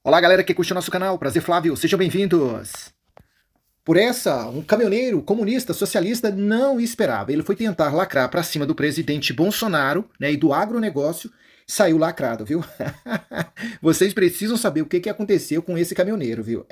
Olá, galera que curte o nosso canal. Prazer, Flávio. Sejam bem-vindos. Por essa, um caminhoneiro comunista socialista não esperava. Ele foi tentar lacrar para cima do presidente Bolsonaro, né, e do agronegócio, saiu lacrado, viu? Vocês precisam saber o que aconteceu com esse caminhoneiro, viu?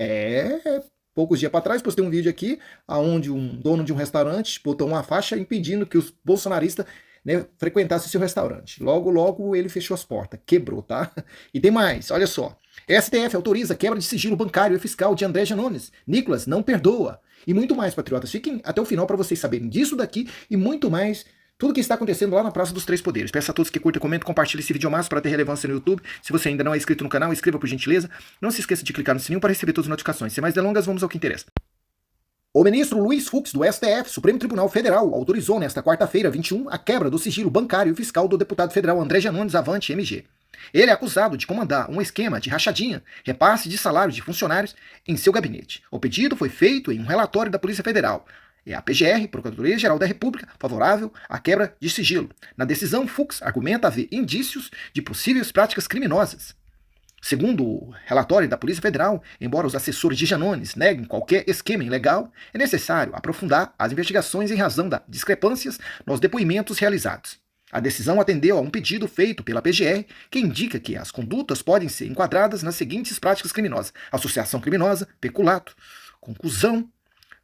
Poucos dias para trás postei um vídeo aqui onde um dono de um restaurante botou uma faixa impedindo que os bolsonaristas, né, frequentassem seu restaurante. Logo, logo ele fechou as portas, quebrou, tá? E tem mais, olha só. STF autoriza quebra de sigilo bancário e fiscal de André Janones. Nicolas não perdoa. E muito mais, patriotas. Fiquem até o final para vocês saberem disso daqui e muito mais. Tudo que está acontecendo lá na Praça dos Três Poderes. Peço a todos que curtam, comentem, compartilhem esse vídeo ao máximo para ter relevância no YouTube. Se você ainda não é inscrito no canal, inscreva por gentileza. Não se esqueça de clicar no sininho para receber todas as notificações. Sem mais delongas, vamos ao que interessa. O ministro Luiz Fux, do STF, Supremo Tribunal Federal, autorizou nesta quarta-feira, 21, a quebra do sigilo bancário e fiscal do deputado federal André Janones Avante MG. Ele é acusado de comandar um esquema de rachadinha, repasse de salário de funcionários em seu gabinete. O pedido foi feito em um relatório da Polícia Federal. É a PGR, Procuradoria-Geral da República, favorável à quebra de sigilo. Na decisão, Fux argumenta haver indícios de possíveis práticas criminosas. Segundo o relatório da Polícia Federal, embora os assessores de Janones neguem qualquer esquema ilegal, é necessário aprofundar as investigações em razão das discrepâncias nos depoimentos realizados. A decisão atendeu a um pedido feito pela PGR, que indica que as condutas podem ser enquadradas nas seguintes práticas criminosas: associação criminosa, peculato, concussão,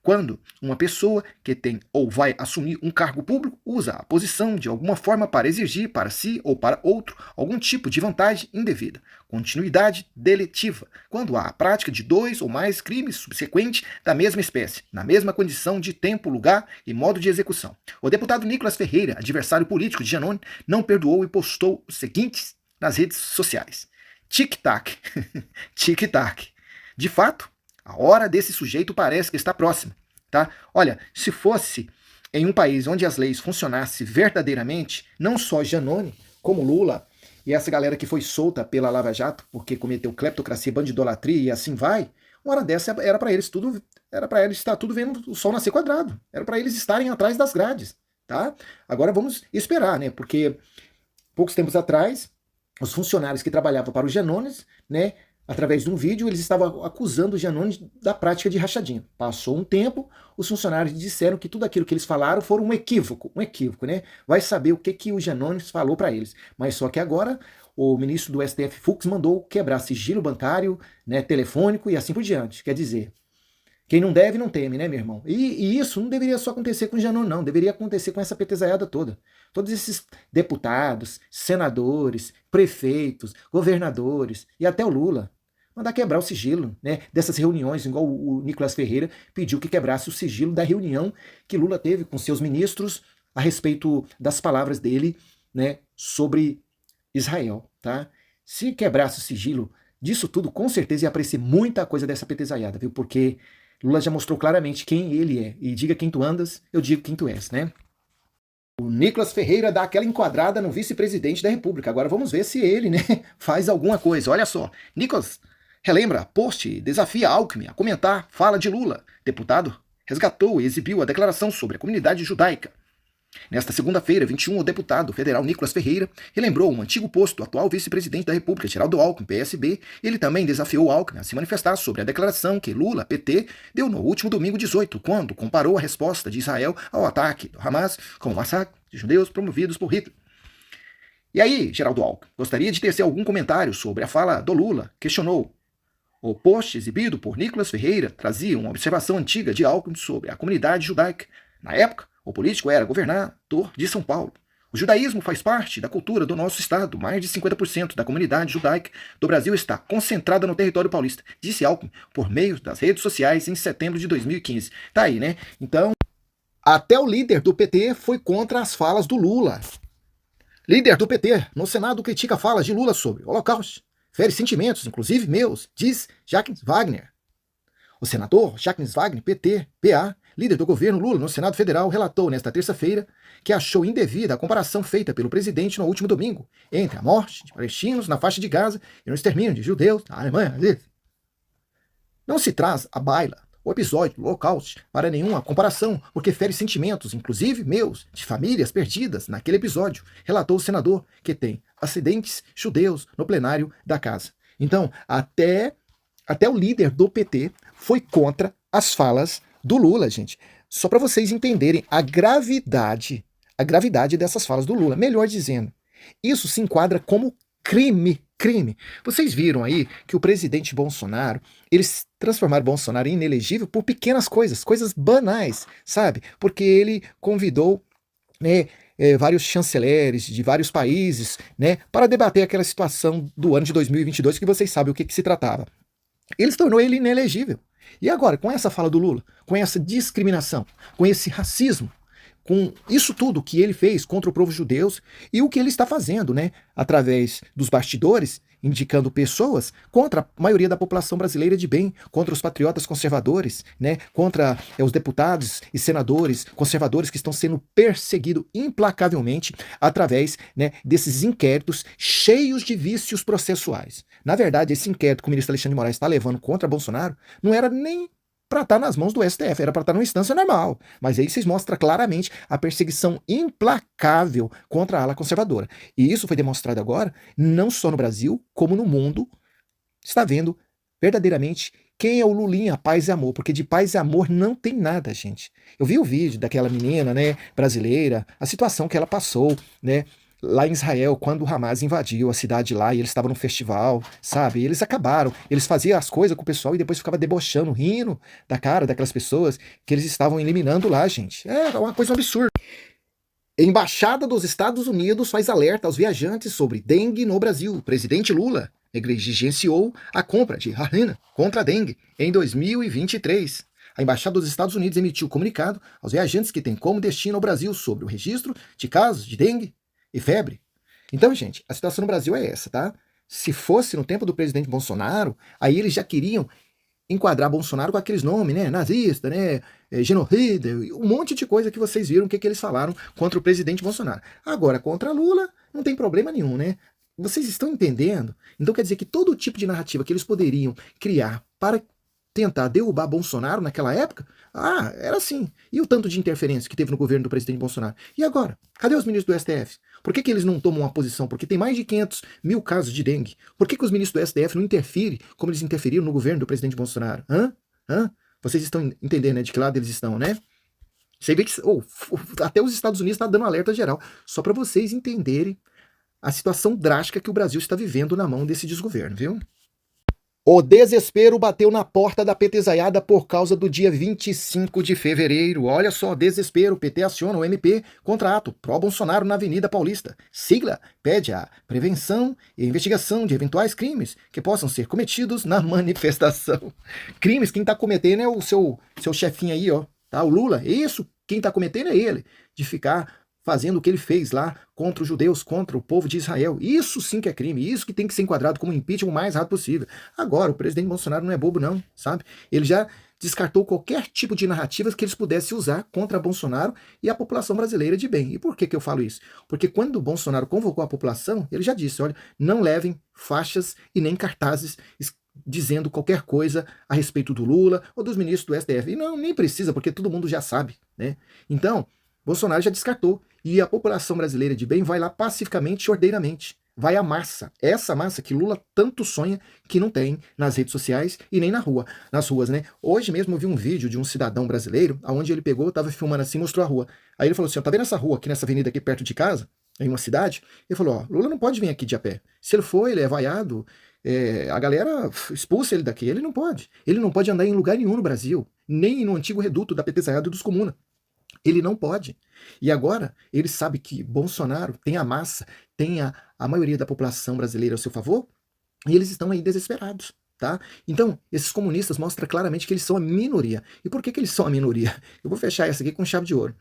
quando uma pessoa que tem ou vai assumir um cargo público usa a posição de alguma forma para exigir para si ou para outro algum tipo de vantagem indevida. Continuidade deletiva, quando há a prática de dois ou mais crimes subsequentes da mesma espécie, na mesma condição de tempo, lugar e modo de execução. O deputado Nicolas Ferreira, adversário político de Janones, não perdoou e postou os seguintes nas redes sociais. Tic-tac, tic-tac. De fato, a hora desse sujeito parece que está próxima, tá? Olha, se fosse em um país onde as leis funcionassem verdadeiramente, não só Janones, como Lula e essa galera que foi solta pela Lava Jato porque cometeu cleptocracia, bandidolatria e assim vai, uma hora dessa era para eles estar tudo vendo o sol nascer quadrado. Era para eles estarem atrás das grades, tá? Agora vamos esperar, né? Porque poucos tempos atrás, os funcionários que trabalhavam para o Janones, né, através de um vídeo, eles estavam acusando o Janones da prática de rachadinha. Passou um tempo, os funcionários disseram que tudo aquilo que eles falaram foi um equívoco, né? Vai saber o que o Janones falou para eles. Mas só que agora o ministro do STF, Fux, mandou quebrar sigilo bancário, né, telefônico e assim por diante. Quer dizer, quem não deve não teme, né, meu irmão? E isso não deveria só acontecer com o Janones, não. Deveria acontecer com essa petezaiada toda. Todos esses deputados, senadores, prefeitos, governadores e até o Lula. Mandar quebrar o sigilo, né, dessas reuniões, igual o Nicolas Ferreira pediu que quebrasse o sigilo da reunião que Lula teve com seus ministros a respeito das palavras dele, né, sobre Israel, tá? Se quebrasse o sigilo disso tudo, com certeza ia aparecer muita coisa dessa petezaiada, viu? Porque Lula já mostrou claramente quem ele é. E diga quem tu andas, eu digo quem tu és, né? O Nicolas Ferreira dá aquela enquadrada no vice-presidente da República. Agora vamos ver se ele, né, faz alguma coisa. Olha só, Nicolas relembra, post, desafia Alckmin a comentar fala de Lula. Deputado resgatou e exibiu a declaração sobre a comunidade judaica. Nesta segunda-feira, 21, o deputado federal Nicolas Ferreira relembrou um antigo posto do atual vice-presidente da República, Geraldo Alckmin, PSB, e ele também desafiou Alckmin a se manifestar sobre a declaração que Lula, PT, deu no último domingo 18, quando comparou a resposta de Israel ao ataque do Hamas com o massacre de judeus promovidos por Hitler. E aí, Geraldo Alckmin, gostaria de tecer algum comentário sobre a fala do Lula? Questionou. O post exibido por Nicolas Ferreira trazia uma observação antiga de Alckmin sobre a comunidade judaica. Na época, o político era governador de São Paulo. O judaísmo faz parte da cultura do nosso estado. Mais de 50% da comunidade judaica do Brasil está concentrada no território paulista, disse Alckmin por meio das redes sociais em setembro de 2015. Tá aí, né? Então, até o líder do PT foi contra as falas do Lula. Líder do PT no Senado critica falas de Lula sobre o Holocausto. Fere sentimentos, inclusive meus, diz Jacques Wagner. O senador Jacques Wagner, PT, PA, líder do governo Lula no Senado Federal, relatou nesta terça-feira que achou indevida a comparação feita pelo presidente no último domingo entre a morte de palestinos na faixa de Gaza e o extermínio de judeus na Alemanha. Não se traz à baila o episódio do Holocausto para nenhuma comparação, porque fere sentimentos, inclusive meus, de famílias perdidas naquele episódio, relatou o senador, que tem acidentes judeus no plenário da casa. Então, até Até o líder do PT foi contra as falas do Lula, gente. Só para vocês entenderem a gravidade dessas falas do Lula. Melhor dizendo, isso se enquadra como crime. Vocês viram aí que o presidente Bolsonaro, eles transformaram Bolsonaro em inelegível por pequenas coisas banais, sabe? Porque ele convidou, né, vários chanceleres de vários países, né, para debater aquela situação do ano de 2022 que vocês sabem o que se tratava. Eles tornou ele inelegível. E agora, com essa fala do Lula, com essa discriminação, com esse racismo, com isso tudo que ele fez contra o povo judeu e o que ele está fazendo, né, através dos bastidores, indicando pessoas contra a maioria da população brasileira de bem, contra os patriotas conservadores, né, contra os deputados e senadores conservadores que estão sendo perseguidos implacavelmente através, né, desses inquéritos cheios de vícios processuais. Na verdade, esse inquérito que o ministro Alexandre de Moraes está levando contra Bolsonaro não era nem para estar nas mãos do STF, era para estar numa instância normal. Mas aí vocês mostram claramente a perseguição implacável contra a ala conservadora. E isso foi demonstrado agora, não só no Brasil, como no mundo. Está vendo verdadeiramente quem é o Lulinha, paz e amor, porque de paz e amor não tem nada, gente. Eu vi o vídeo daquela menina, né, brasileira, a situação que ela passou, né, lá em Israel, quando o Hamas invadiu a cidade lá e eles estavam no festival, sabe? E eles acabaram, eles faziam as coisas com o pessoal e depois ficavam debochando, rindo da cara daquelas pessoas que eles estavam eliminando lá, gente. É uma coisa absurda. A Embaixada dos Estados Unidos faz alerta aos viajantes sobre dengue no Brasil. O presidente Lula negligenciou a compra de vacina contra a dengue em 2023. A Embaixada dos Estados Unidos emitiu comunicado aos viajantes que têm como destino ao Brasil sobre o registro de casos de dengue e febre. Então, gente, a situação no Brasil é essa, tá? Se fosse no tempo do presidente Bolsonaro, aí eles já queriam enquadrar Bolsonaro com aqueles nomes, né? Nazista, né? Genocida, um monte de coisa que vocês viram o que eles falaram contra o presidente Bolsonaro. Agora, contra Lula, não tem problema nenhum, né? Vocês estão entendendo? Então quer dizer que todo tipo de narrativa que eles poderiam criar para tentar derrubar Bolsonaro naquela época, era assim. E o tanto de interferência que teve no governo do presidente Bolsonaro? E agora? Cadê os ministros do STF? Por que eles não tomam uma posição? Porque tem mais de 500 mil casos de dengue. Por que os ministros do STF não interferem como eles interferiram no governo do presidente Bolsonaro? Vocês estão entendendo, né, de que lado eles estão, né? Você vê que até os Estados Unidos estão dando alerta geral, só para vocês entenderem a situação drástica que o Brasil está vivendo na mão desse desgoverno, viu? O desespero bateu na porta da petezaiada por causa do dia 25 de fevereiro. Olha só, desespero. O PT aciona o MP contra ato pró-Bolsonaro na Avenida Paulista. Sigla pede a prevenção e investigação de eventuais crimes que possam ser cometidos na manifestação. Crimes, quem está cometendo é o seu chefinho aí, ó. Tá? O Lula. Isso, quem está cometendo é ele. De ficar fazendo o que ele fez lá contra os judeus, contra o povo de Israel. Isso sim que é crime, isso que tem que ser enquadrado como impeachment o mais rápido possível. Agora, o presidente Bolsonaro não é bobo não, sabe? Ele já descartou qualquer tipo de narrativas que eles pudessem usar contra Bolsonaro e a população brasileira de bem. E por que eu falo isso? Porque quando o Bolsonaro convocou a população, ele já disse, olha, não levem faixas e nem cartazes dizendo qualquer coisa a respeito do Lula ou dos ministros do STF. E não, nem precisa, porque todo mundo já sabe, né? Então, Bolsonaro já descartou. E a população brasileira de bem vai lá pacificamente e ordeiramente. Vai a massa. Essa massa que Lula tanto sonha que não tem nas redes sociais e nem nas ruas, né? Hoje mesmo eu vi um vídeo de um cidadão brasileiro, onde ele pegou, estava filmando assim, mostrou a rua. Aí ele falou assim, ó, tá vendo essa rua aqui, nessa avenida aqui perto de casa, em uma cidade? Ele falou, ó, Lula não pode vir aqui de a pé. Se ele for, ele é vaiado, a galera expulsa ele daqui. Ele não pode. Ele não pode andar em lugar nenhum no Brasil, nem no antigo reduto da petezaiada dos comunas. Ele não pode. E agora, ele sabe que Bolsonaro tem a massa, tem a maioria da população brasileira ao seu favor, e eles estão aí desesperados, tá? Então, esses comunistas mostram claramente que eles são a minoria. E por que eles são a minoria? Eu vou fechar essa aqui com chave de ouro.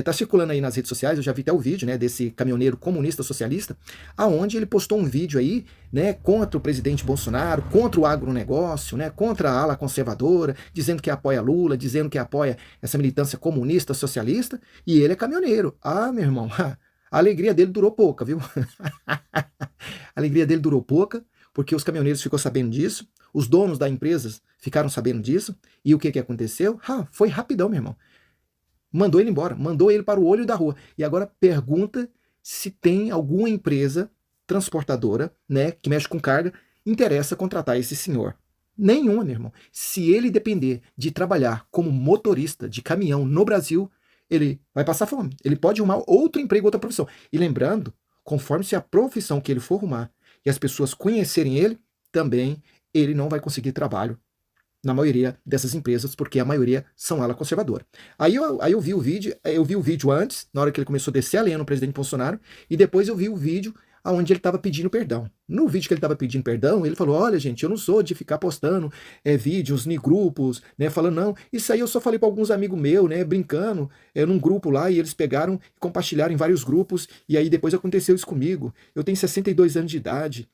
Tá circulando aí nas redes sociais, eu já vi até o vídeo, né, desse caminhoneiro comunista socialista, aonde ele postou um vídeo aí, né, contra o presidente Bolsonaro, contra o agronegócio, né, contra a ala conservadora, dizendo que apoia Lula, dizendo que apoia essa militância comunista socialista, e ele é caminhoneiro. Ah, meu irmão, a alegria dele durou pouca, viu? A alegria dele durou pouca, porque os caminhoneiros ficou sabendo disso, os donos da empresa ficaram sabendo disso, e o que aconteceu? Foi rapidão, meu irmão. Mandou ele embora, mandou ele para o olho da rua. E agora pergunta se tem alguma empresa transportadora, né, que mexe com carga, interessa contratar esse senhor. Nenhuma, meu irmão. Se ele depender de trabalhar como motorista de caminhão no Brasil, ele vai passar fome. Ele pode arrumar outro emprego, outra profissão. E lembrando, conforme se a profissão que ele for arrumar e as pessoas conhecerem ele, também ele não vai conseguir trabalho na maioria dessas empresas, porque a maioria são ala conservadora. Aí eu vi o vídeo antes, na hora que ele começou a descer a lenha no presidente Bolsonaro, e depois eu vi o vídeo onde ele estava pedindo perdão. No vídeo que ele estava pedindo perdão, ele falou: olha, gente, eu não sou de ficar postando vídeos em grupos, né, falando, não, isso aí eu só falei para alguns amigos meus, né, brincando, num grupo lá, e eles pegaram e compartilharam em vários grupos, e aí depois aconteceu isso comigo. Eu tenho 62 anos de idade,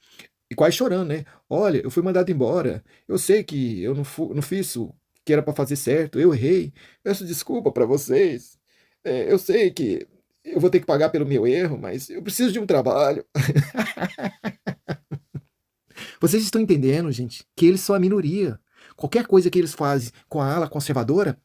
e quase chorando, né? Olha, eu fui mandado embora. Eu sei que eu não fiz o que era para fazer certo. Eu errei. Peço desculpa para vocês. Eu sei que eu vou ter que pagar pelo meu erro, mas eu preciso de um trabalho. Vocês estão entendendo, gente, que eles são a minoria. Qualquer coisa que eles fazem com a ala conservadora,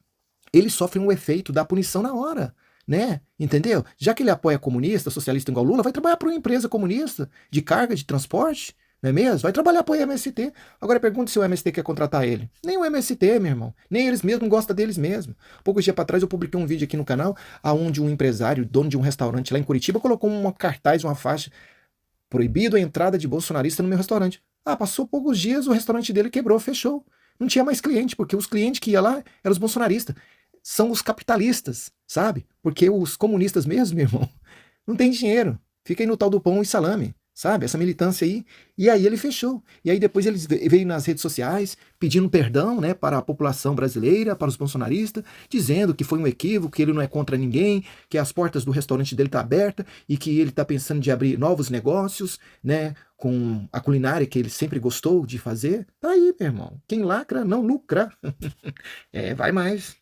eles sofrem um efeito da punição na hora, né? Entendeu? Já que ele apoia comunista, socialista igual Lula, vai trabalhar para uma empresa comunista de carga de transporte, não é mesmo? Vai trabalhar para o MST. Agora pergunta se o MST quer contratar ele. Nem o MST, meu irmão. Nem eles mesmos gostam deles mesmo. Poucos dias para trás eu publiquei um vídeo aqui no canal onde um empresário, dono de um restaurante lá em Curitiba, colocou uma cartaz, uma faixa: proibido a entrada de bolsonarista no meu restaurante. Ah, passou poucos dias, o restaurante dele quebrou, fechou. Não tinha mais cliente, porque os clientes que iam lá eram os bolsonaristas. São os capitalistas, sabe? Porque os comunistas mesmo, meu irmão, não tem dinheiro. Fica aí no tal do pão e salame, sabe? Essa militância aí. E aí ele fechou. E aí depois ele veio nas redes sociais pedindo perdão, né, para a população brasileira, para os bolsonaristas, dizendo que foi um equívoco, que ele não é contra ninguém, que as portas do restaurante dele estão abertas e que ele está pensando de abrir novos negócios, né, com a culinária que ele sempre gostou de fazer. Tá aí, meu irmão. Quem lacra não lucra. Vai mais.